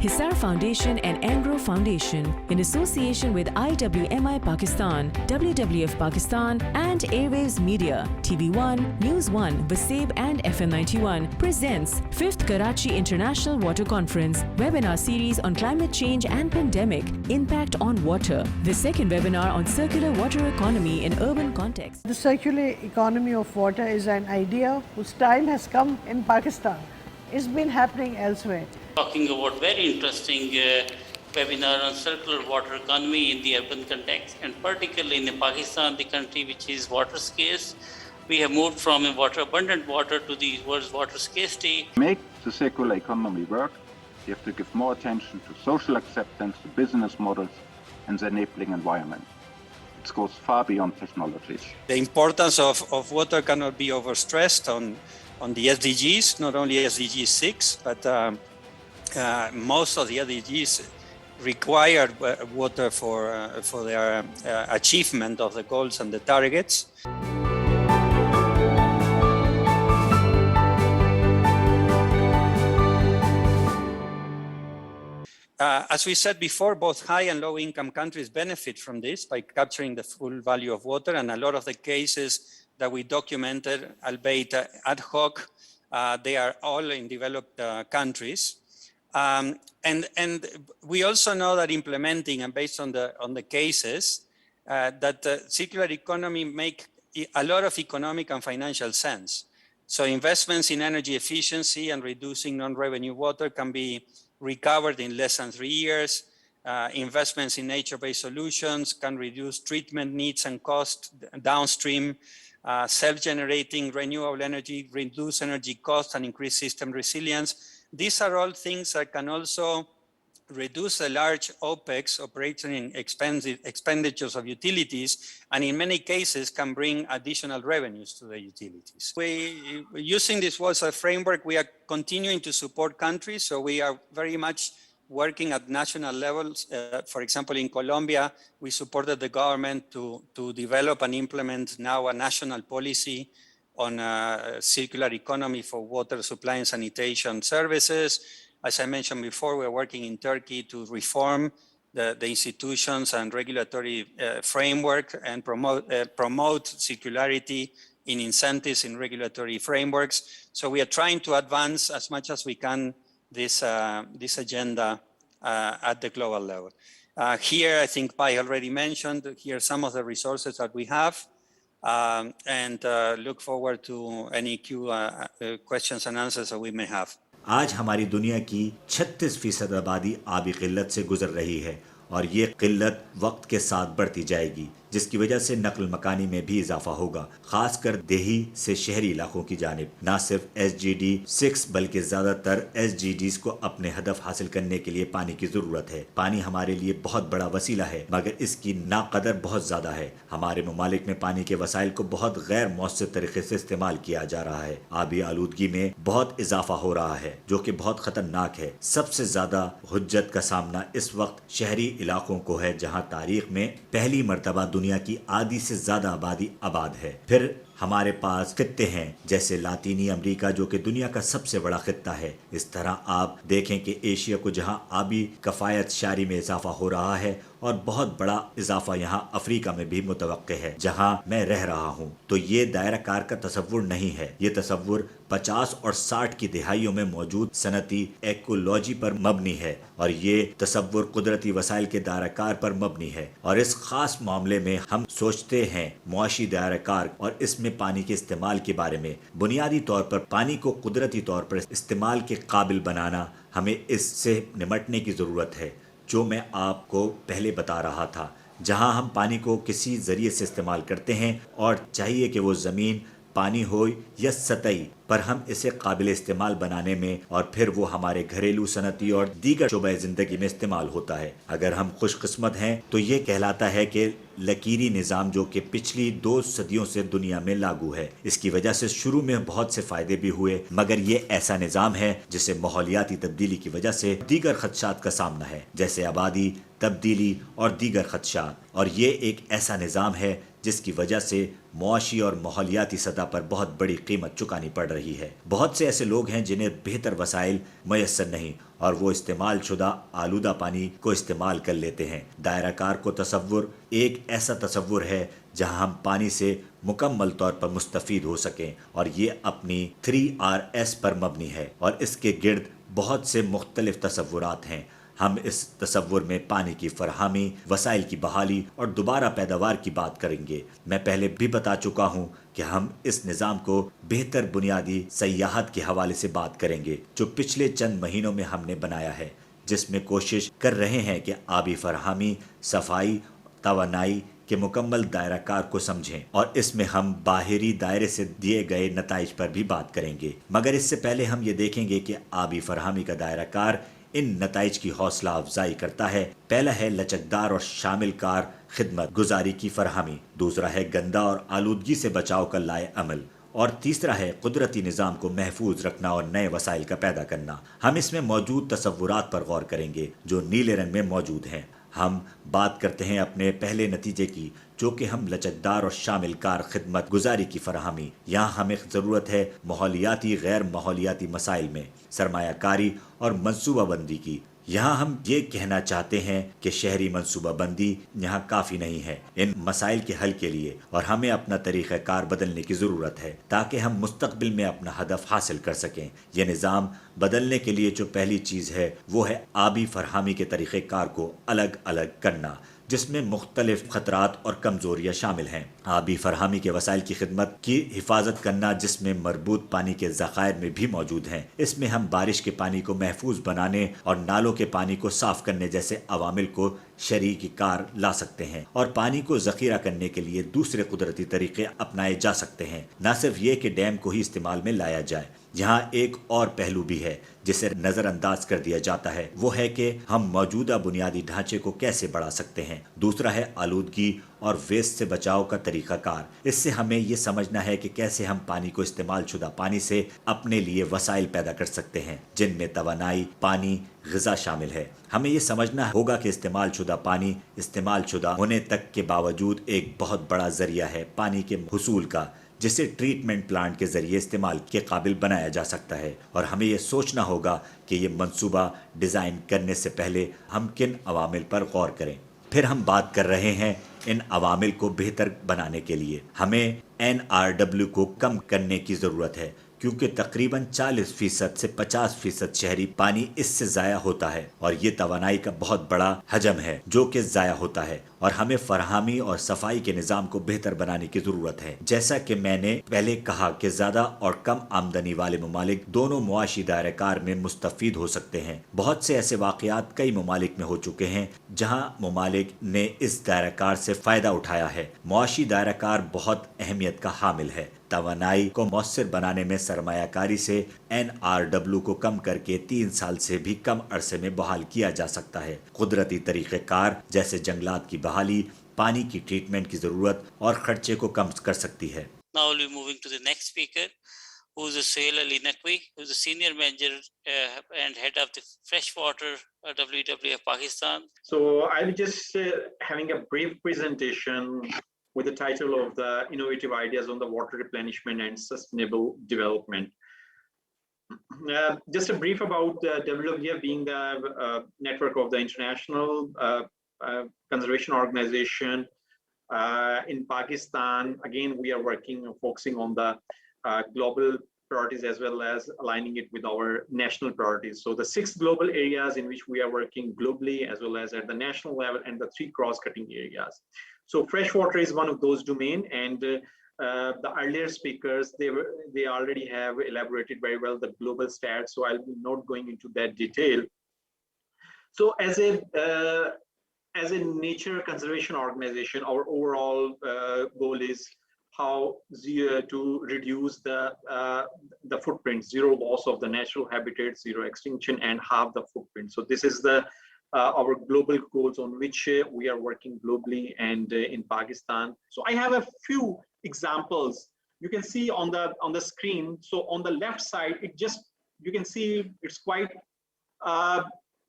Hisar Foundation and Angro Foundation, in association with IWMI Pakistan, WWF Pakistan, and Airwaves Media, TV1, NewsOne, Waseup, and FM 91, presents 5th Karachi International Water Conference webinar series on climate change and pandemic impact on water. The second webinar on circular water economy in urban context. The circular economy of water is an idea whose time has come in Pakistan. It's been happening elsewhere. Talking about very interesting webinar on circular water economy in the urban context, and particularly in Pakistan, the country which is water scarce. We have moved from abundant water to the world's water scarcity. To make the circular economy work, you have to give more attention to social acceptance, to business models, and the enabling environment. It goes far beyond technologies. The importance of water cannot be overstressed on the SDGs, not only SDG 6, but most of the SDGs require water for their achievement of the goals and the targets. As we said before, both high and low income countries benefit from this by capturing the full value of water, and a lot of the cases that we documented, albeit ad hoc, they are all in developed countries. And we also know that implementing, and based on the cases, that the circular economy make a lot of economic and financial sense. So investments in energy efficiency and reducing non-revenue water can be recovered in less than 3 years. Investments in nature-based solutions can reduce treatment needs and cost downstream. Self-generating renewable energy, reduce energy costs and increase system resilience. These are all things that can also reduce the large OPEX, operating expenditures of utilities, and in many cases can bring additional revenues to the utilities. Using this as a framework, we are continuing to support countries, so we are very much working at national levels. For example, in Colombia, we supported the government to develop and implement now a national policy on circular economy for water supply and sanitation services. As I mentioned before, we're working in Turkey to reform the institutions and regulatory framework and promote circularity in incentives in regulatory frameworks. So we are trying to advance as much as we can this agenda at the global level. Here, I think Pai already mentioned, here are some of the resources that we have, and look forward to any questions and answers that we may have. आज हमारी दुनिया की 36% आबादी आबी किल्लत से गुजर रही है और ये किल्लत वक्त के साथ बढ़ती जाएगी, जिसकी वजह से नकल मकानी में भी इजाफा होगा, खासकर देही से शहरी इलाकों की जानिब। न सिर्फ SDG 6 बल्कि ज़्यादातर SDGs को अपने हदफ हासिल करने के लिए पानी की ज़रूरत है। पानी हमारे लिए बहुत बड़ा वसीला है, मगर इसकी नाकदर बहुत ज़्यादा है। हमारे ममालिक में पानी के वसाइल को बहुत गैर मौसर तरीके से इस्तेमाल किया जा रहा है। आबी आलूदगी में बहुत इजाफा हो रहा है, जो कि बहुत ख़तरनाक है। सबसे ज़्यादा हुज्जत का सामना इस वक्त शहरी इलाकों को है, जहाँ तारीख में पहली मरतबा दुनिया की आधी से ज्यादा आबादी आबाद है। फिर हमारे पास खित्ते हैं जैसे लातीनी अमेरिका, जो कि दुनिया का सबसे बड़ा खित्ता है। इस तरह आप देखें कि एशिया को जहां आबी कफायत शारी में इजाफा हो रहा है, और बहुत बड़ा इजाफा यहां अफ्रीका में भी मुतवक्के है, जहां मैं रह रहा हूं। तो ये दायरा कार का तसव्वुर नहीं है, ये तसव्वुर 50 और 60 की दिहाइयों में मौजूद सनती एकोलॉजी पर मबनी है, और ये तसव्वुर कुदरती वसाइल के दायरा कार पर मबनी है। और इस खास मामले में हम सोचते हैं मुआशी दायरा कार और इसमें पानी के इस्तेमाल के बारे में। बुनियादी तौर पर पानी को कुदरती तौर पर इस्तेमाल के काबिल बनाना, हमें इससे निमटने की ज़रूरत है, जो मैं आपको पहले बता रहा था। जहां हम पानी को किसी ज़रिए से इस्तेमाल करते हैं, और चाहिए कि वो ज़मीन पानी हो या सतही, पर हम इसे काबिल इस्तेमाल बनाने में, और फिर वो हमारे घरेलू सनती और दीगर शोबे ज़िंदगी में इस्तेमाल होता है। अगर हम खुशकिस्मत हैं तो ये कहलाता है कि लकीरी निज़ाम, जो कि पिछली 2 सदियों से दुनिया में लागू है। इसकी वजह से शुरू में बहुत से फ़ायदे भी हुए, मगर ये ऐसा निज़ाम है जिसे माहौलियाती तब्दीली की वजह से दीगर खदशात का सामना है, जैसे आबादी, तब्दीली और दीगर खदशात। और ये एक ऐसा निज़ाम है جس کی وجہ سے معاشی اور ماحولیاتی سطح پر بہت بڑی قیمت چکانی پڑ رہی ہے۔ بہت سے ایسے لوگ ہیں جنہیں بہتر وسائل میسر نہیں اور وہ استعمال شدہ آلودہ پانی کو استعمال کر لیتے ہیں۔ دائرہ کار کو تصور ایک ایسا تصور ہے جہاں ہم پانی سے مکمل طور پر مستفید ہو سکیں، اور یہ اپنی 3Rs پر مبنی ہے اور اس کے گرد بہت سے مختلف تصورات ہیں۔ ہم اس تصور میں پانی کی فراہمی، وسائل کی بحالی اور دوبارہ پیداوار کی بات کریں گے۔ میں پہلے بھی بتا چکا ہوں کہ ہم اس نظام کو بہتر بنیادی سیاحت کے حوالے سے بات کریں گے جو پچھلے چند مہینوں میں ہم نے بنایا ہے، جس میں کوشش کر رہے ہیں کہ آبی فراہمی، صفائی، توانائی کے مکمل دائرہ کار کو سمجھیں، اور اس میں ہم باہری دائرے سے دیے گئے نتائج پر بھی بات کریں گے۔ مگر اس سے پہلے ہم یہ دیکھیں گے کہ آبی فراہمی کا دائرہ کار ان نتائج کی حوصلہ افزائی کرتا ہے۔ پہلا ہے لچکدار اور شامل کار خدمت گزاری کی فراہمی، دوسرا ہے گندا اور آلودگی سے بچاؤ کا لائے عمل، اور تیسرا ہے قدرتی نظام کو محفوظ رکھنا اور نئے وسائل کا پیدا کرنا۔ ہم اس میں موجود تصورات پر غور کریں گے جو نیلے رنگ میں موجود ہیں۔ ہم بات کرتے ہیں اپنے پہلے نتیجے کی، جو کہ ہم لچکدار اور شامل کار خدمت گزاری کی فراہمی۔ یہاں ہمیں ضرورت ہے ماحولیاتی غیر ماحولیاتی مسائل میں سرمایہ کاری اور منصوبہ بندی کی۔ یہاں ہم یہ کہنا چاہتے ہیں کہ شہری منصوبہ بندی یہاں کافی نہیں ہے ان مسائل کے حل کے لیے، اور ہمیں اپنا طریقہ کار بدلنے کی ضرورت ہے تاکہ ہم مستقبل میں اپنا ہدف حاصل کر سکیں۔ یہ نظام بدلنے کے لیے جو پہلی چیز ہے وہ ہے آبی فراہمی کے طریقہ کار کو الگ الگ کرنا، جس میں مختلف خطرات اور کمزوریاں شامل ہیں۔ آبی فراہمی کے وسائل کی خدمت کی حفاظت کرنا، جس میں مربوط پانی کے ذخائر میں بھی موجود ہیں۔ اس میں ہم بارش کے پانی کو محفوظ بنانے اور نالوں کے پانی کو صاف کرنے جیسے عوامل کو شریک کار لا سکتے ہیں، اور پانی کو ذخیرہ کرنے کے لیے دوسرے قدرتی طریقے اپنائے جا سکتے ہیں، نہ صرف یہ کہ ڈیم کو ہی استعمال میں لایا جائے۔ یہاں ایک اور پہلو بھی ہے جسے نظر انداز کر دیا جاتا ہے، وہ ہے کہ ہم موجودہ بنیادی ڈھانچے کو کیسے بڑھا سکتے ہیں۔ دوسرا ہے آلودگی اور ویسٹ سے بچاؤ کا طریقہ کار۔ اس سے ہمیں یہ سمجھنا ہے کہ کیسے ہم پانی کو استعمال شدہ پانی سے اپنے لیے وسائل پیدا کر سکتے ہیں، جن میں توانائی، پانی، غذا شامل ہے۔ ہمیں یہ سمجھنا ہوگا کہ استعمال شدہ پانی استعمال شدہ ہونے تک کے باوجود ایک بہت بڑا ذریعہ ہے پانی کے حصول کا، جسے ٹریٹمنٹ پلانٹ کے ذریعے استعمال کے قابل بنایا جا سکتا ہے، اور ہمیں یہ سوچنا ہوگا کہ یہ منصوبہ ڈیزائن کرنے سے پہلے ہم کن عوامل پر غور کریں۔ پھر ہم بات کر رہے ہیں ان عوامل کو بہتر بنانے کے لیے ہمیں NRW کو کم کرنے کی ضرورت ہے، کیونکہ تقریباً 40% سے 50% شہری پانی اس سے ضائع ہوتا ہے، اور یہ توانائی کا بہت بڑا حجم ہے جو کہ ضائع ہوتا ہے، اور ہمیں فراہمی اور صفائی کے نظام کو بہتر بنانے کی ضرورت ہے۔ جیسا کہ میں نے پہلے کہا کہ زیادہ اور کم آمدنی والے ممالک دونوں معاشی دائرہ کار میں مستفید ہو سکتے ہیں۔ بہت سے ایسے واقعات کئی ممالک میں ہو چکے ہیں جہاں ممالک نے اس دائرہ کار سے فائدہ اٹھایا ہے۔ معاشی دائرہ کار بہت اہمیت کا حامل ہے۔ توانائی کو مؤثر بنانے میں سرمایہ کاری سے NRW کو کم کر کے 3 سال سے بھی کم عرصے میں بحال کیا جا سکتا ہے۔ قدرتی طریقہ کار جیسے جنگلات کی بحالی پانی کی ٹریٹمنٹ کی ضرورت اور خرچے کو کم کر سکتی ہے۔ Now we'll be moving to the next speaker, who is Suhail Ali Naqvi, who is the senior manager and head of the freshwater WWF Pakistan. So I'll be just having a brief presentation with the title of the innovative ideas on the water replenishment and sustainable development. Just a brief about the WWF being the network of the international conservation organization in Pakistan. Again, we are focusing on the global priorities as well as aligning it with our national priorities. So the 6 global areas in which we are working globally as well as at the national level, and the 3 cross-cutting areas. So freshwater is one of those domains, and the earlier speakers, they already have elaborated very well the global stats, so I'll be not going into that detail. So as a nature conservation organization, our overall goal is how to reduce the footprint, zero loss of the natural habitat, zero extinction, and halve the footprint. So this is our global goals on which we are working globally and in Pakistan. So I have a few examples you can see on the screen. So on the left side, you can see it's quite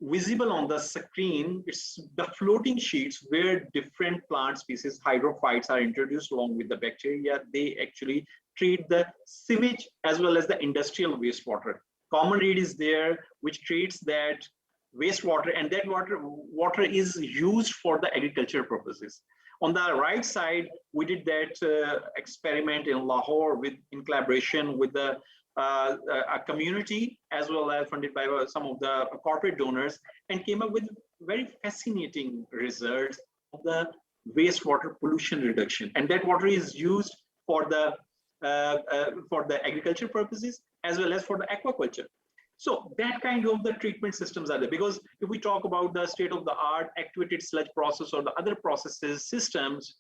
visible on the screen, it's the floating sheets where different plant species, hydrophytes, are introduced along with the bacteria. They actually treat the sewage as well as the industrial wastewater. Common reed is there, which treats that wastewater, and that water is used for the agriculture purposes. On the right side, we did that experiment in Lahore in collaboration with a community as well as funded by some of the corporate donors, and came up with very fascinating results of the wastewater pollution reduction. And that water is used for the agriculture purposes as well as for the aquaculture. So that kind of the treatment systems are there, because if we talk about the state of the art activated sludge process or the other processes systems,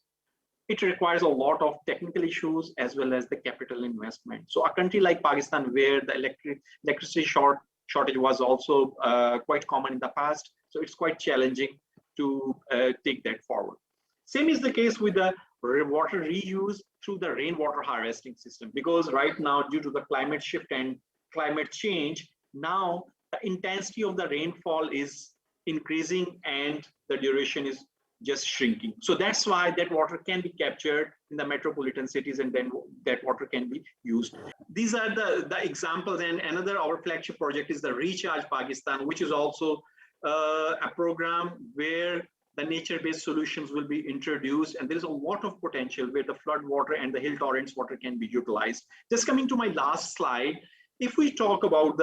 it requires a lot of technical issues as well as the capital investment. So a country like Pakistan, where the electricity shortage was also quite common in the past, so it's quite challenging to take that forward. Same is the case with the water reuse through the rainwater harvesting system, because right now, due to the climate shift and climate change, now the intensity of the rainfall is increasing and the duration is just shrinking. So that's why that water can be captured in the metropolitan cities, and then that water can be used. These are the examples. And another, our flagship project is the Recharge Pakistan, which is also a program where the nature-based solutions will be introduced, and there is a lot of potential where the flood water and the hill torrents water can be utilized. Just coming to my last slide, if we talk about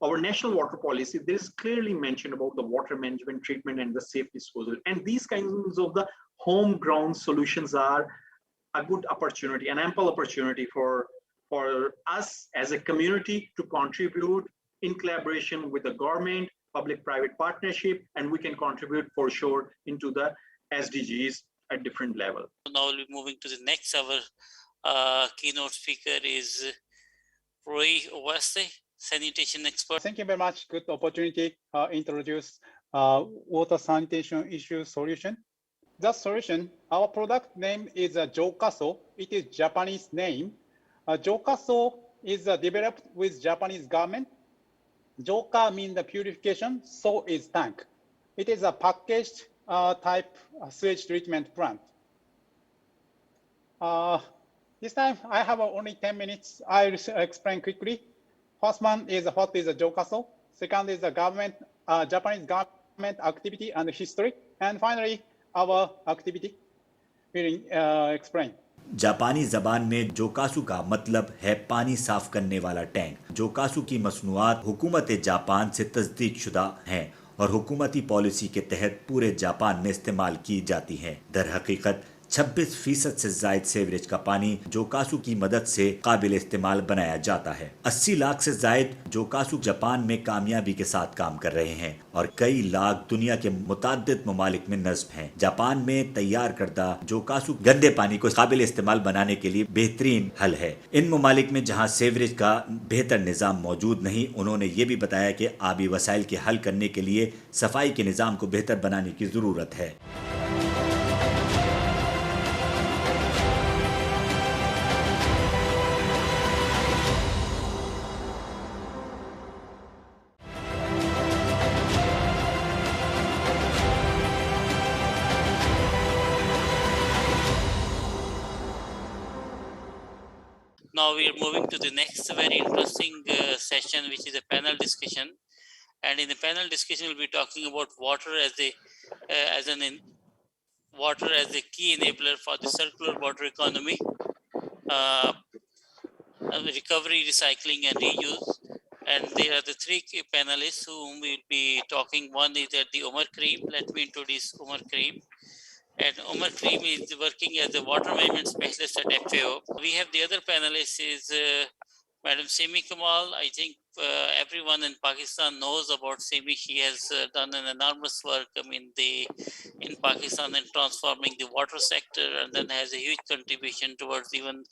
our national water policy, there is clearly mentioned about the water management, treatment, and the safe disposal. And these kinds of the homegrown solutions are a good opportunity, an ample opportunity for us as a community to contribute in collaboration with the government, public-private partnership, and we can contribute for sure into the SDGs at different level. Now we'll be moving to the next. Our keynote speaker is Roy Owaste, sanitation expert. Thank you very much. Good opportunity to introduce water sanitation issue solution. The solution, our product name is Jokaso. It is Japanese name. Jokaso is developed with Japanese government. Joka means the purification, so is tank. It is a packaged type sewage treatment plant. This time I have only 10 minutes. I'll explain quickly. First one is what is a Jokaso. Second is the government, Japanese government activity and history. And finally, our activity will explain. जापानी ज़बान में जोकासु का मतलब है पानी साफ करने वाला टैंक। जोकासु की मसनूआत हुकूमत जापान से तस्दीक शुदा हैं और हुकूमती पॉलिसी के तहत पूरे जापान में इस्तेमाल की जाती हैं। दर हकीकत 26% से जायद सीवरेज का पानी जोकासु की मदद से काबिल इस्तेमाल बनाया जाता है। 80 लाख से जायद जोकासु जापान में कामयाबी के साथ काम कर रहे हैं और कई लाख दुनिया के मुताद्दिद ममालिक में नस्ब हैं। जापान में तैयार करदा जोकासु गंदे पानी को काबिल इस्तेमाल बनाने के लिए बेहतरीन हल है। इन ममालिक में जहां सीवरेज का बेहतर निज़ाम मौजूद नहीं, उन्होंने ये भी बताया कि आबी वसाइल के हल करने के लिए सफाई के निज़ाम को बेहतर बनाने की ज़रूरत है। Now we are moving to the next very interesting session, which is a panel discussion. And in the panel discussion, we'll be talking about water as a key enabler for the circular water economy, recovery, recycling, and reuse. And there are the three key panelists whom we'll be talking. One is the Omar Kareem. Let me introduce Omar Kareem. And Omar Kareem is working as a water management specialist at FAO. We have the other panelist is Madam Simi Kamal. I think everyone in Pakistan knows about Simi. She has done an enormous work in Pakistan in transforming the water sector, and then has a huge contribution towards even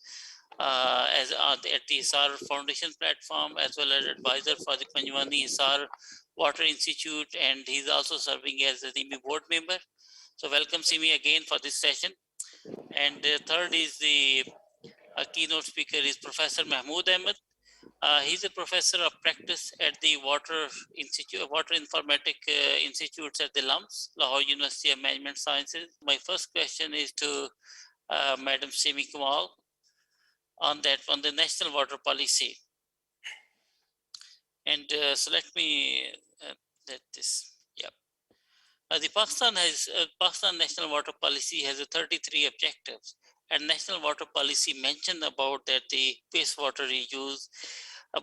as at the Isar Foundation platform, as well as advisor for the Panjwani Isar Water Institute, and he's also serving as a NIMI board member. So welcome Simi again for this session. And the third is the keynote speaker is Professor Mahmood Ahmed. He's a professor of practice at the Water Institute, Water Informatic Institutes at the LUMS, Lahore University of Management Sciences. My first question is to Madam Simi Kamal on the national water policy. And so let me let this. Yeah. The Pakistan National Water Policy has a 33 objectives, and National Water Policy mentioned about that the wastewater reuse,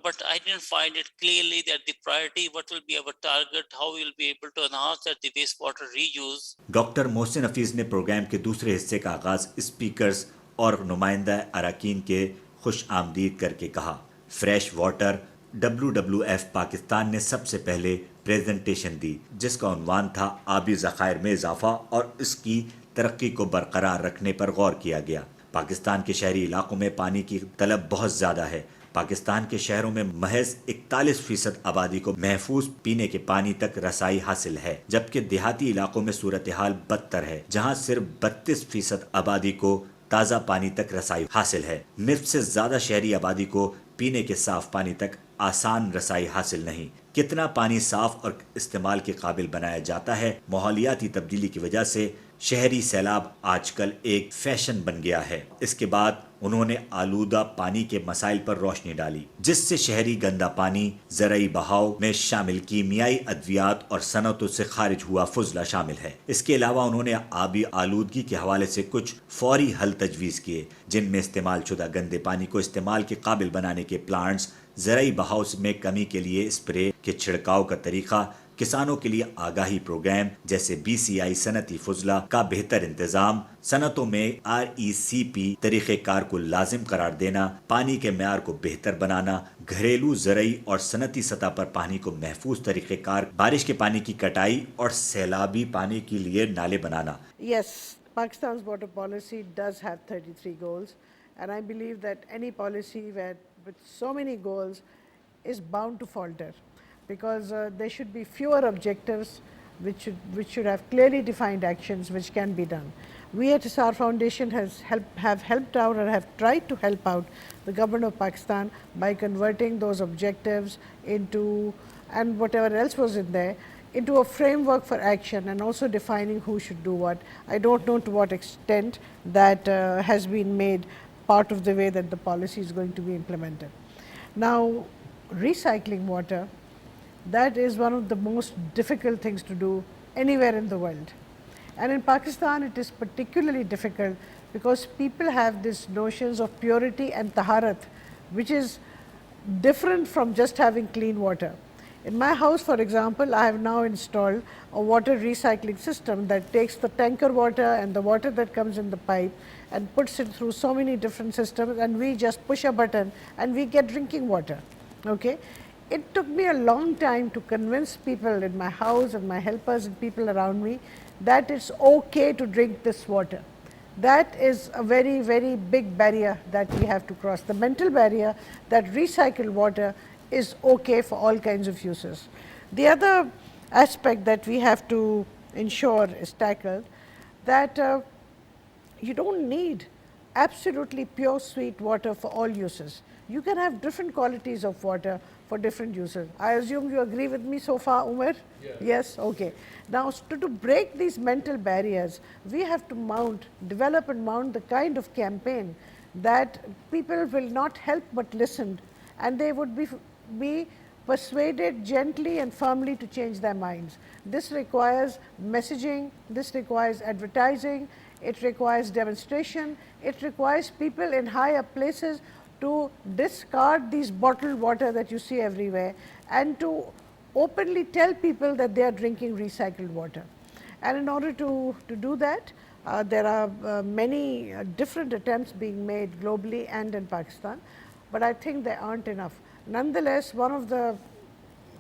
but I didn't find it clearly that the priority, what will be our target, how we will be able to enhance that the wastewater reuse. Doctor Mohsin Hafeez ने programme के दूसरे हिस्से का आगाज़ speakers और नुमाइंदा अरकान के खुश आमदीद करके कहा। फ्रेश वाटर WWF पाकिस्तान ने सबसे पहले प्रेजेंटेशन दी, जिसका उन्वान था आबी ज़खायर में इजाफा और इसकी तरक्की को बरकरार रखने पर गौर किया गया। पाकिस्तान के शहरी इलाकों में पानी की तलब बहुत ज़्यादा है। पाकिस्तान के शहरों में महज 41% आबादी को महफूज पीने के पानी तक रसाई हासिल है, जबकि देहाती इलाकों में सूरत हाल बदतर है, जहां सिर्फ 32% आबादी को ताज़ा पानी तक रसाई हासिल है। निफ्ट से ज़्यादा शहरी आबादी को पीने के साफ पानी तक आसान रसाई हासिल नहीं। कितना पानी साफ और इस्तेमाल के काबिल बनाया जाता है, माहौलियाती तब्दीली की वजह से शहरी सैलाब आजकल एक फैशन बन गया है। इसके बाद उन्होंने आलूदा पानी के मसाइल पर रोशनी डाली, जिससे शहरी गंदा पानी, ज़राई बहाव में शामिल कीमियाई अद्वियात और सनतों से खारिज हुआ फुजला शामिल है। इसके अलावा उन्होंने आबी आलूदगी के हवाले से कुछ फौरी हल तजवीज़ किए, जिनमें इस्तेमाल शुदा गंदे पानी को इस्तेमाल के काबिल बनाने के प्लांट्स, ज़राई बहाव में कमी के लिए स्प्रे के छिड़काव का तरीका, किसानों के लिए आगाही प्रोग्राम जैसे BCI सनती फुजला का बेहतर इंतजाम, सनतों में RECP तरीक़ेकार को लाजिम करार देना, पानी के म्यार को बेहतर बनाना, घरेलू ज़रई और सनती सतह पर पानी को महफूज तरीक़ेकार, बारिश के पानी की कटाई और सैलाबी पानी के लिए नाले बनाना। Yes, Pakistan's water policy does have 33 goals, and I believe that any policy with so many goals is bound to falter, because there should be fewer objectives which should have clearly defined actions which can be done. We at SR Foundation have helped out or have tried to help out the government of Pakistan by converting those objectives into, and whatever else was in there, into a framework for action, and also defining who should do what. I don't know to what extent that has been made part of the way that the policy is going to be implemented. Now, recycling water, that is one of the most difficult things to do anywhere in the world. And in Pakistan, it is particularly difficult because people have these notions of purity and taharat, which is different from just having clean water. In my house, for example, I have now installed a water recycling system that takes the tanker water and the water that comes in the pipe and puts it through so many different systems, and we just push a button and we get drinking water. Okay? It took me a long time to convince people in my house and my helpers and people around me that it's okay to drink this water. That is a very, very big barrier that we have to cross. The mental barrier that recycled water is okay for all kinds of uses. The other aspect that we have to ensure is tackled, that you don't need absolutely pure sweet water for all uses. You can have different qualities of water for different uses. I assume you agree with me so far, Umar? Yeah. Yes? Okay. Now, to break these mental barriers, we have to develop and mount the kind of campaign that people will not help but listen, and they would be persuaded gently and firmly to change their minds. This requires messaging, this requires advertising, it requires demonstration, it requires people in higher places to discard these bottled water that you see everywhere and to openly tell people that they are drinking recycled water. And in order to do that, there are many different attempts being made globally and in Pakistan, but I think they aren't enough. Nonetheless, one of the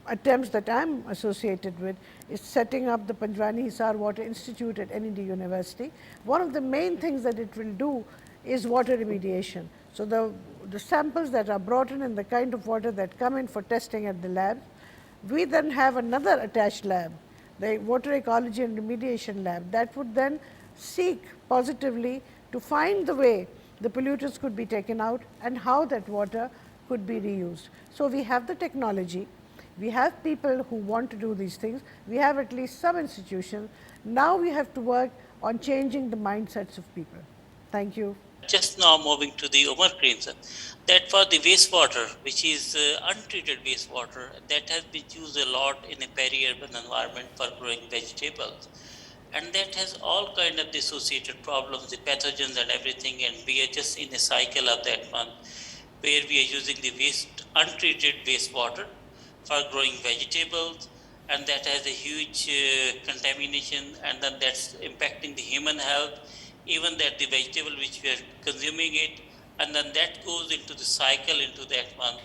attempts that I'm associated with is setting up the Panjwani Hisar Water Institute at NED University. One of the main things that it will do is water remediation. So the samples that are brought in and the kind of water that come in for testing at the lab, we then have another attached lab, the Water Ecology and Remediation Lab, that would then seek positively to find the way the pollutants could be taken out and how that water could be reused. So we have the technology, we have people who want to do these things, we have at least some institutions. Now we have to work on changing the mindsets of people. Thank you. Just now moving to the Omar Cranes, that for the wastewater, which is untreated wastewater, that has been used a lot in a peri-urban environment for growing vegetables. And that has all kind of the associated problems, the pathogens and everything, and we are just in a cycle of that one, where we are using the untreated wastewater for growing vegetables, and that has a huge contamination, and then that's impacting the human health, even that the vegetable which we are consuming it, and then that goes into the cycle into that one,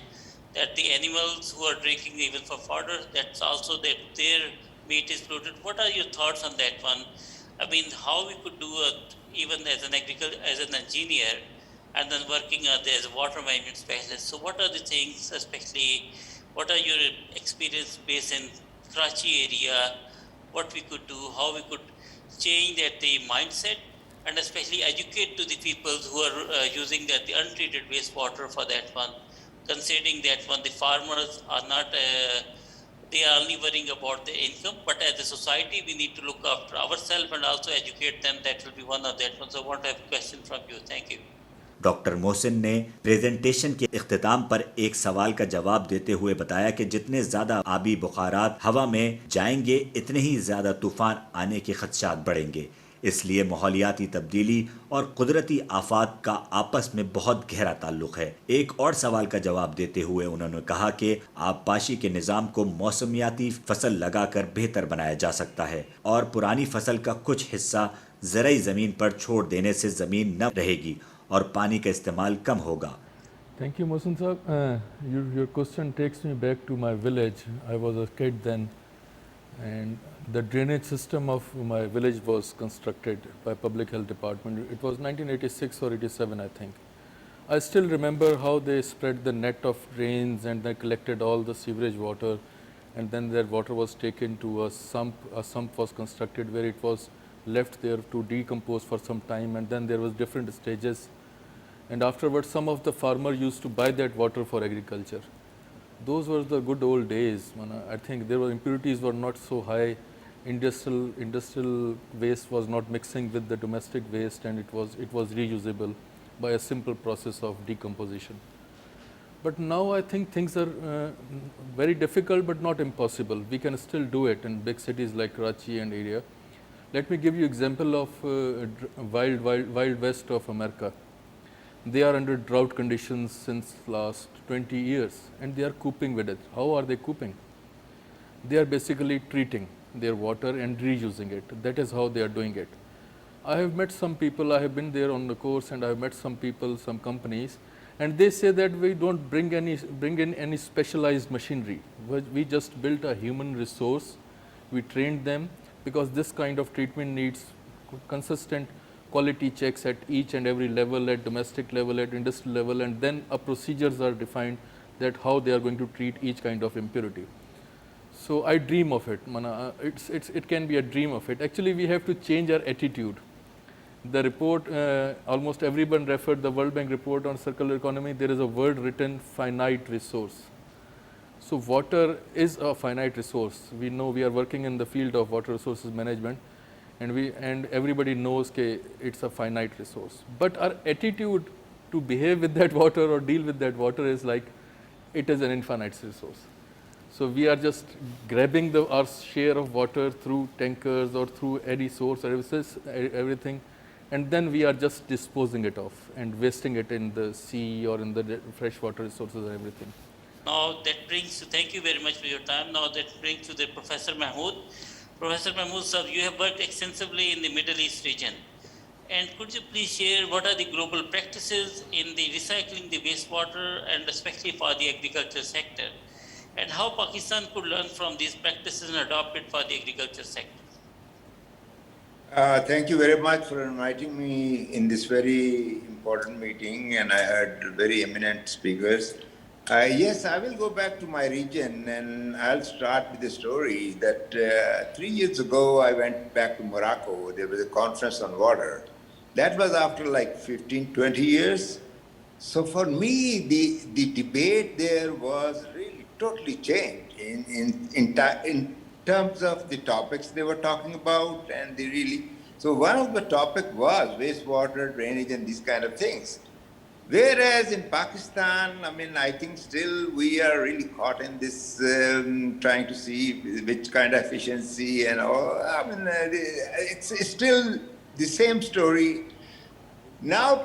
that the animals who are drinking even for fodder, that's also that their meat is polluted. What are your thoughts on that one? I mean, how we could do it, even as an as an engineer, and then working as a water management specialist. So what are the things, especially, what are your experience based in Karachi area, what we could do, how we could change that the mindset, and especially educate to the people who are using that the untreated wastewater for that one, considering that one the farmers are not they are only worrying about the income, but as a society we need to look after ourselves and also educate them. That will be one of that one. So I want to have a question from you. Thank you. Doctor Mohsin ने presentation के इख्तिताम पर एक सवाल का जवाब देते हुए बताया कि जितने ज़्यादा आबी बुखारात हवा में जाएंगे इतने ही ज़्यादा तूफ़ान आने के खदशात बढ़ेंगे। इसलिए माहौलियाती तब्दीली और कुदरती आफात का आपस में बहुत गहरा ताल्लुक़ है। एक और सवाल का जवाब देते हुए उन्होंने कहा कि आबपाशी के निज़ाम को मौसमियाती फसल लगाकर बेहतर बनाया जा सकता है और पुरानी फसल का कुछ हिस्सा ज़रई ज़मीन पर छोड़ देने से ज़मीन न रहेगी और पानी का इस्तेमाल कम होगा। Thank you, Mohsin sahab. Your question takes me back to my village. I was a kid then, and the drainage system of my village was constructed by Public Health Department. It was 1986 or 87, I think. I still remember how they spread the net of drains and they collected all the sewerage water, and then their water was taken to a sump. A sump was constructed where it was left there to decompose for some time, and then there was different stages. And afterwards, some of the farmer used to buy that water for agriculture. Those were the good old days. I think there were impurities were not so high. Industrial waste was not mixing with the domestic waste, and it was reusable by a simple process of decomposition. But now I think things are very difficult, but not impossible. We can still do it in big cities like Karachi and area. Let me give you example of wild west of America. They are under drought conditions since last 20 years, and they are coping with it. How are they coping? They are basically treating their water and reusing it. That is how they are doing it. I have met some people, I have been there on the course, and I have met some people, some companies, and they say that we don't bring in any specialized machinery. We just built a human resource. We trained them, because this kind of treatment needs consistent quality checks at each and every level, at domestic level, at industrial level, and then procedures are defined that how they are going to treat each kind of impurity. So I dream of it. It can be a dream of it. Actually, we have to change our attitude. The report, almost everyone referred the World Bank report on circular economy. There is a word written, finite resource. So water is a finite resource. We know we are working in the field of water resources management, and everybody knows that it's a finite resource. But our attitude to behave with that water or deal with that water is like it is an infinite resource. So we are just grabbing our share of water through tankers or through any source or everything, and then we are just disposing it off and wasting it in the sea or in the freshwater resources and everything. Now that brings, thank you very much for your time. Now that brings to the Professor Mahmood. Professor Mahmood sir, you have worked extensively in the Middle East region. And could you please share what are the global practices in the recycling the wastewater, and especially for the agriculture sector? And how Pakistan could learn from these practices and adopt it for the agriculture sector? Thank you very much for inviting me in this very important meeting, and I heard very eminent speakers. Yes, I will go back to my region, and I'll start with the story that 3 years ago I went back to Morocco. There was a conference on water. That was after like 15, 20 years. So for me, the debate there was really totally changed in terms of the topics they were talking about, and they really. So one of the topic was wastewater drainage and these kind of things. Whereas in Pakistan, I mean, I think still we are really caught in this trying to see which kind of efficiency and all. I mean, it's still the same story. Now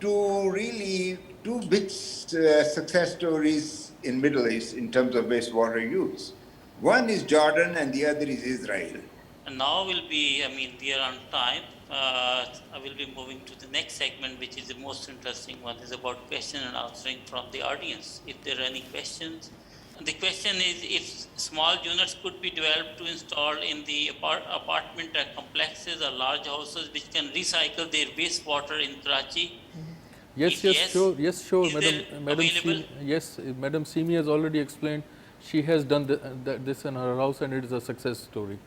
to really two big success stories in Middle East in terms of wastewater use. One is Jordan and the other is Israel. And now will be, I mean, we are on time. I will be moving to the next segment, which is the most interesting one, is about question and answering from the audience. If there are any questions. The question is if small units could be developed to install in the apartment complexes or large houses which can recycle their wastewater in Karachi. Yes, yes, sure. Madam Simi has already explained. She has done this in her house, and it is a success story.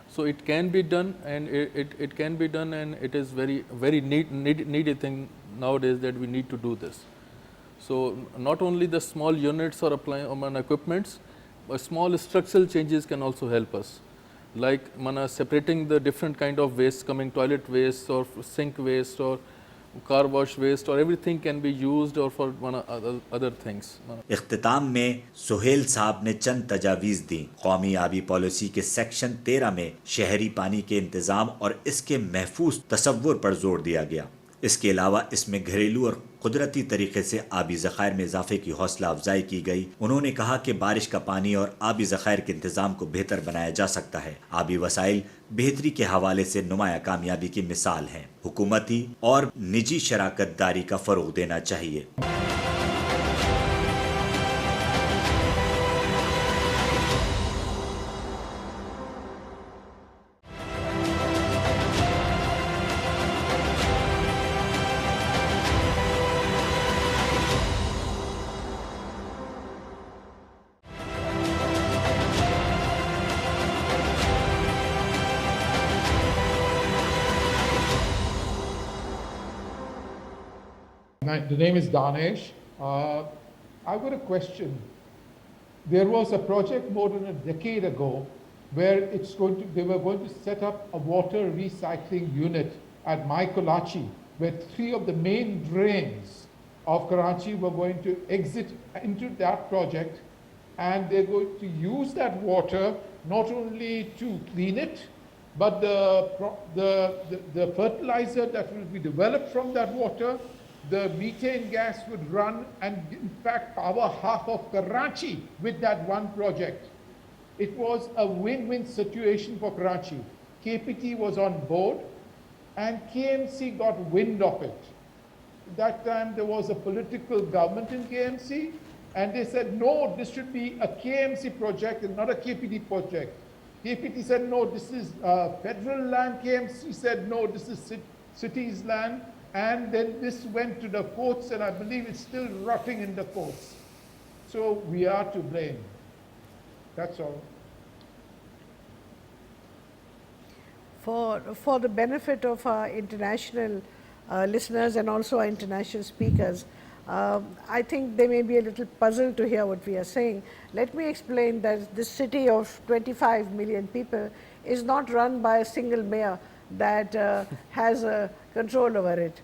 So it can be done, and it can be done, and it is very needed thing nowadays that we need to do this. So not only the small units or equipments, but small structural changes can also help us, like separating the different kind of waste coming, toilet waste or sink waste or car wash waste, or everything can be used or for other things. इख्तिताम में सुहेल साहब ने चंद तजावीज़ दी। कौमी आबी policy के section 13 में शहरी पानी के इंतज़ाम और इसके महफूज तसव्वुर पर जोर दिया गया। इसके अलावा इसमें घरेलू और कुदरती तरीके से आबी ज़खायर में इजाफे की हौसला अफजाई की गई। उन्होंने कहा कि बारिश का पानी और आबी ज़खायर के इंतज़ाम को बेहतर बनाया जा सकता है। आबी वसाइल बेहतरी के हवाले से नुमाया कामयाबी की मिसाल हैं। हुकूमती और निजी शराकत दारी का फ़रोग़ देना चाहिए। The name is Danesh. I've got a question. There was a project more than a decade ago where they were going to set up a water recycling unit at Karachi, where 3 of the main drains of Karachi were going to exit into that project, and they're going to use that water not only to clean it, but the fertilizer that will be developed from that water, the methane gas would run and in fact power half of Karachi with that one project. It was a win-win situation for Karachi. KPT was on board and KMC got wind of it. At that time there was a political government in KMC, and they said, no, this should be a KMC project and not a KPT project. KPT said, no, this is federal land. KMC said, no, this is city's land. And then this went to the courts, and I believe it's still rotting in the courts. So we are to blame. That's all. For the benefit of our international listeners and also our international speakers, I think they may be a little puzzled to hear what we are saying. Let me explain that this city of 25 million people is not run by a single mayor that has control over it.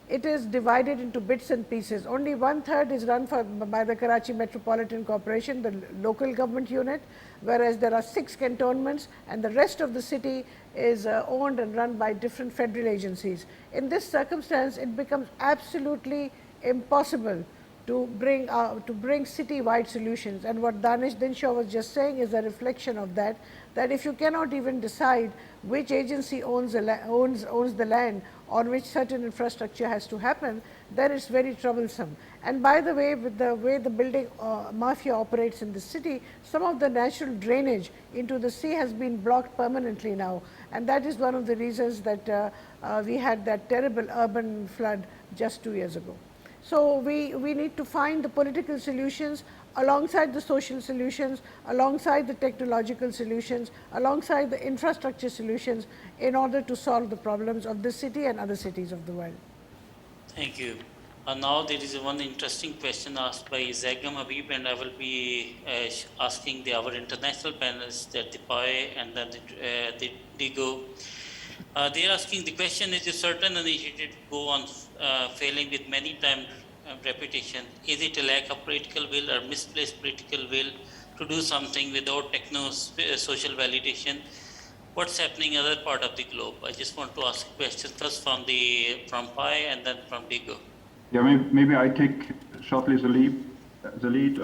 It is divided into bits and pieces. Only 1/3 is run by the Karachi Metropolitan Corporation, the local government unit, whereas there are 6 cantonments, and the rest of the city is owned and run by different federal agencies. In this circumstance, it becomes absolutely impossible to bring city-wide solutions. And what Danish Dinshaw was just saying is a reflection of that, that if you cannot even decide which agency owns the land on which certain infrastructure has to happen, then it's very troublesome. And by the way, with the way the building mafia operates in the city, some of the natural drainage into the sea has been blocked permanently now, and that is one of the reasons that we had that terrible urban flood just 2 years ago. So we need to find the political solutions alongside the social solutions, alongside the technological solutions, alongside the infrastructure solutions in order to solve the problems of this city and other cities of the world. Thank you. Now there is one interesting question asked by Zagam Habib, and I will be asking our international panelists, that the PAI and then the DIGO. They're asking, the question is, a certain initiative go on failing with many times repetition? Is it a lack of political will or misplaced political will to do something without social validation? What's happening in other part of the globe? I just want to ask questions first from PAI and then from DIGO. Yeah, maybe I take shortly the lead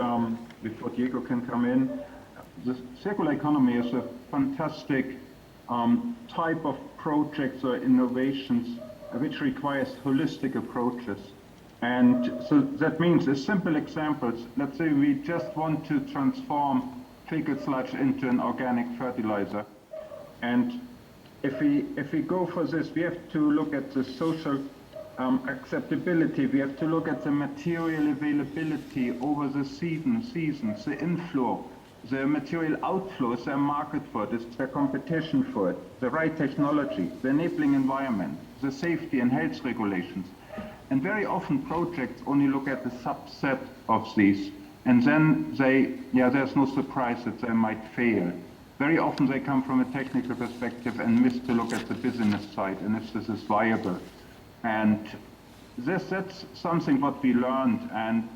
before Diego can come in. The circular economy is a fantastic type of projects or innovations which requires holistic approaches. And so that means, as simple examples, let's say we just want to transform fecal sludge into an organic fertilizer. And if we go for this, we have to look at the social acceptability, we have to look at the material availability over the seasons, the inflow, the material outflow, is there a market for it, is there competition for it, the right technology, the enabling environment, the safety and health regulations. And very often projects only look at the subset of these, and then there's no surprise that they might fail. Very often they come from a technical perspective and miss to look at the business side and if this is viable. And that's something what we learned, and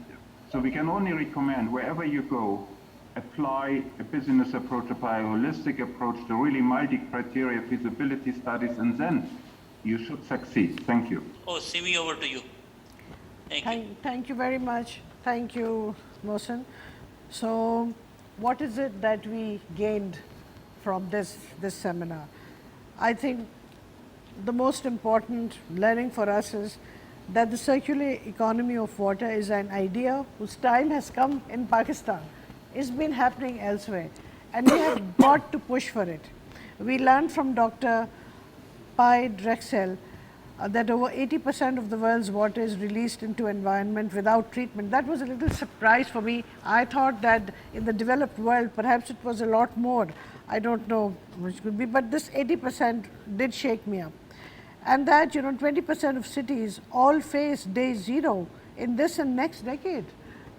so we can only recommend, wherever you go, apply a business approach, apply a holistic approach to really multi-criteria feasibility studies, and then you should succeed. Thank you. Oh, Simi, over to you. Thank you very much. Thank you, Mohsen. So what is it that we gained from this seminar? I think the most important learning for us is that the circular economy of water is an idea whose time has come in Pakistan. It's been happening elsewhere, and we have got to push for it. We learned from Dr. Pi Drexel that over 80% of the world's water is released into environment without treatment. That was a little surprise for me. I thought that in the developed world, perhaps it was a lot more. I don't know which could be, but this 80% did shake me up. And that 20% of cities all face day zero in this and next decade.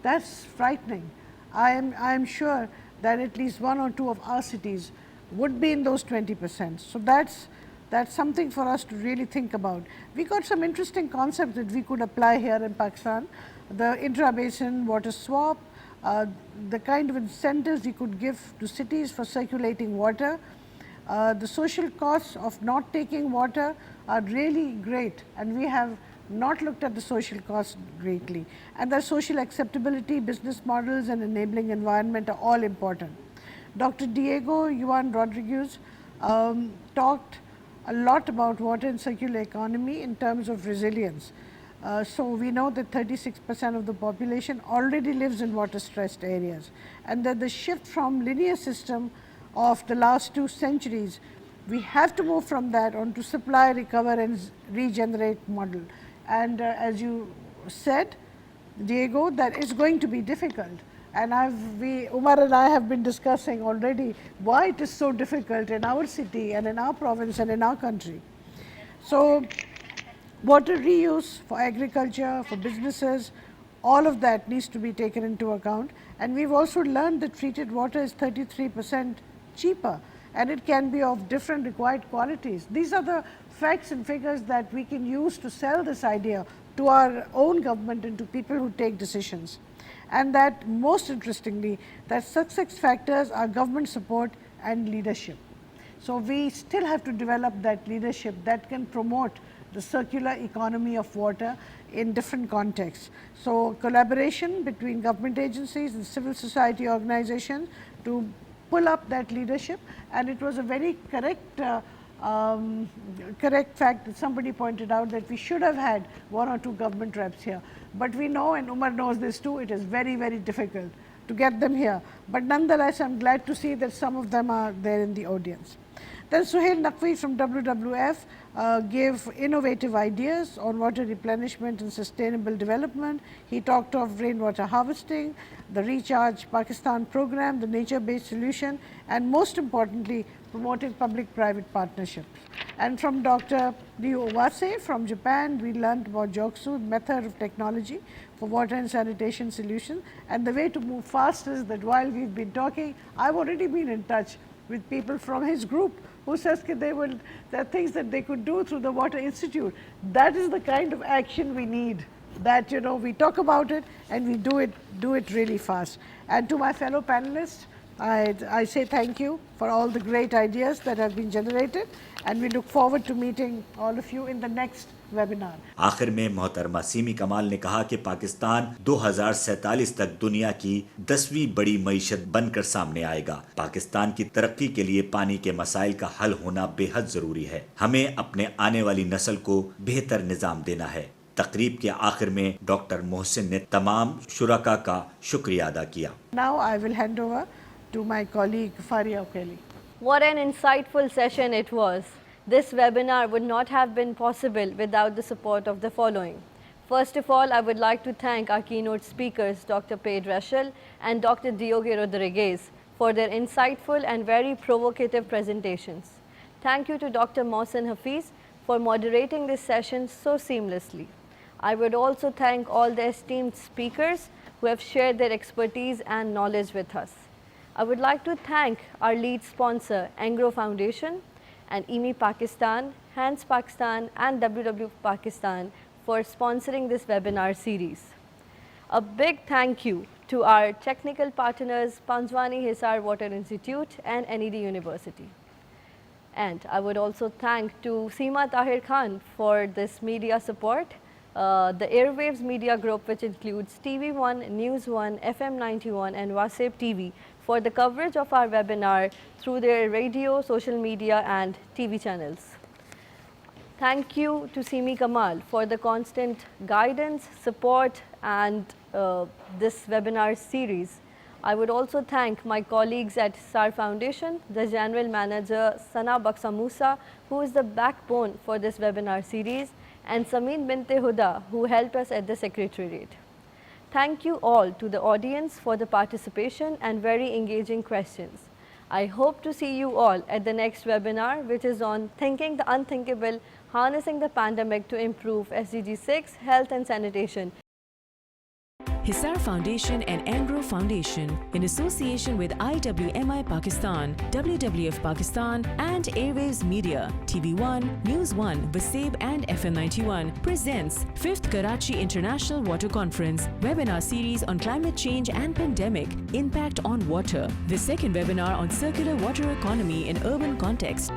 That's frightening. I am sure that at least one or two of our cities would be in those 20%. So that's something for us to really think about. We got some interesting concepts that we could apply here in Pakistan. The intra-basin water swap, the kind of incentives we could give to cities for circulating water. The social costs of not taking water are really great, and we have not looked at the social costs greatly. And the social acceptability, business models and enabling environment are all important. Dr. Diego Juan Rodriguez talked a lot about water and circular economy in terms of resilience. So we know that 36% of the population already lives in water stressed areas, and that the shift from linear system of the last 2 centuries, we have to move from that on to supply, recover and regenerate model. And as you said, Diego, that is going to be difficult. And Umar and I have been discussing already why it is so difficult in our city and in our province and in our country. So water reuse for agriculture, for businesses, all of that needs to be taken into account. And we've also learned that treated water is 33% cheaper, and it can be of different required qualities. These are the facts and figures that we can use to sell this idea to our own government and to people who take decisions. And that, most interestingly, that success factors are government support and leadership. So we still have to develop that leadership that can promote the circular economy of water in different contexts. So collaboration between government agencies and civil society organizations to pull up that leadership. And it was a very correct fact that somebody pointed out that we should have had 1 or 2 government reps here. But we know, and Umar knows this too, it is very, very difficult to get them here. But nonetheless, I'm glad to see that some of them are there in the audience. Then Suhail Naqvi from WWF gave innovative ideas on water replenishment and sustainable development. He talked of rainwater harvesting, the Recharge Pakistan program, the nature-based solution, and most importantly, promoting public-private partnerships. And from Dr. Ryu Owase from Japan, we learned about Joksu method of technology for water and sanitation solutions. And the way to move fast is that while we've been talking, I've already been in touch with people from his group who says that there are things that they could do through the Water Institute. That is the kind of action we need, that we talk about it and we do it really fast. And to my fellow panelists, I say thank you for all the great ideas that have been generated, and we look forward to meeting all of you in the next webinar. आखिर में मोहतरमा सिमी कमाल ने कहा कि पाकिस्तान 2047 तक दुनिया की 10वीं बड़ी मईशत बनकर सामने आएगा। पाकिस्तान की तरक्की के लिए पानी के मसाइल का हल होना बेहद जरूरी है। हमें अपने आने वाली नस्ल को बेहतर निजाम देना है। तकरीब के आखिर में डॉक्टर मोहसिन ने तमाम शुरका का शुक्रिया अदा किया। Now I will hand over to my colleague Faria Okeli. What an insightful session it was. This webinar would not have been possible without the support of the following. First of all, I would like to thank our keynote speakers, Dr. Pedro Rachel and Dr. Diogo Rodriguez, for their insightful and very provocative presentations. Thank you to Dr. Mohsen Hafiz for moderating this session so seamlessly. I would also thank all the esteemed speakers who have shared their expertise and knowledge with us. I would like to thank our lead sponsor, Angro Foundation, and IMI Pakistan, Hands Pakistan, and WWF Pakistan for sponsoring this webinar series. A big thank you to our technical partners, Panjwani Hisar Water Institute and NED University. And I would also thank to Seema Tahir Khan for this media support, the Airwaves Media Group, which includes TV1, NewsOne, FM 91 and WhatsApp TV, for the coverage of our webinar through their radio, social media and TV channels. Thank you to Simi Kamal for the constant guidance, support and this webinar series. I would also thank my colleagues at SAR Foundation, the General Manager Sana Baksa Musa, who is the backbone for this webinar series, and Samin Binte Huda, who helped us at the Secretariat. Thank you all to the audience for the participation and very engaging questions. I hope to see you all at the next webinar, which is on Thinking the Unthinkable, Harnessing the Pandemic to Improve SDG 6, Health and Sanitation. Hisar Foundation and Angro Foundation, in association with IWMI Pakistan, WWF Pakistan and Airwaves Media, TV1, NewsOne, Waseb and FM 91, presents 5th Karachi International Water Conference webinar series on climate change and pandemic, impact on water. The second webinar on circular water economy in urban context.